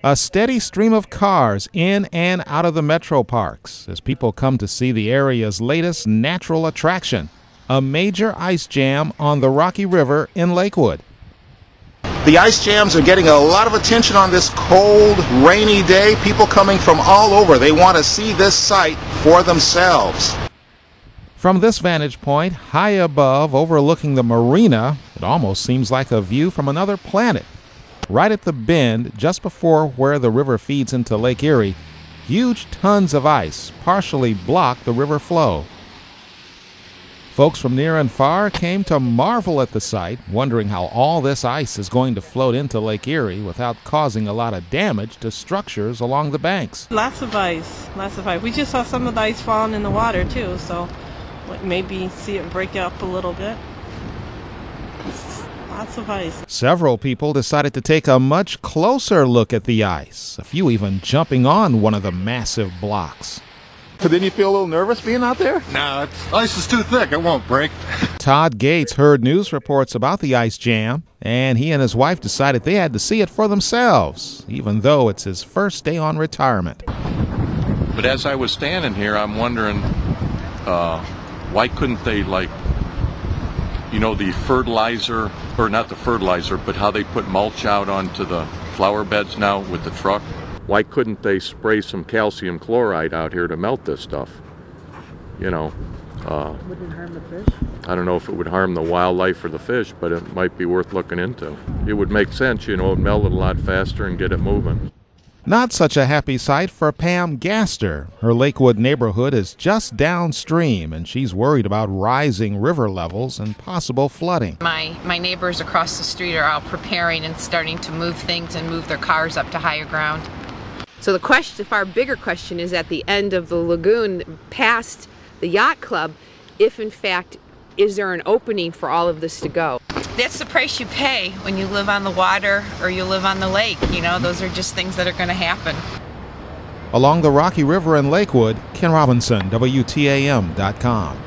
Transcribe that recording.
A steady stream of cars in and out of the metro parks as people come to see the area's latest natural attraction, a major ice jam on the Rocky River in Lakewood. The ice jams are getting a lot of attention on this cold, rainy day. People coming from all over. They want to see this site for themselves. From this vantage point, high above, overlooking the marina, it almost seems like a view from another planet. Right at the bend, just before where the river feeds into Lake Erie, huge tons of ice partially block the river flow. Folks from near and far came to marvel at the sight, wondering how all this ice is going to float into Lake Erie without causing a lot of damage to structures along the banks. Lots of ice, lots of ice. We just saw some of the ice falling in the water too, so maybe see it break up a little bit. Lots of ice. Several people decided to take a much closer look at the ice, a few even jumping on one of the massive blocks. So didn't you feel a little nervous being out there? No, ice is too thick. It won't break. Todd Gates heard news reports about the ice jam, and he and his wife decided they had to see it for themselves, even though it's his first day on retirement. But as I was standing here, I'm wondering, why couldn't they, the fertilizer, or not the fertilizer, but how they put mulch out onto the flower beds now with the truck? Why couldn't they spray some calcium chloride out here to melt this stuff? Wouldn't it harm the fish? I don't know if it would harm the wildlife or the fish, but it might be worth looking into. It would make sense, it would melt it a lot faster and get it moving. Not such a happy sight for Pam Gaster. Her Lakewood neighborhood is just downstream, and she's worried about rising river levels and possible flooding. My neighbors across the street are out preparing and starting to move things and move their cars up to higher ground. So the far bigger question is at the end of the lagoon past the yacht club, if in fact, is there an opening for all of this to go? That's the price you pay when you live on the water or you live on the lake. Those are just things that are going to happen. Along the Rocky River in Lakewood, Ken Robinson, WTAM.com.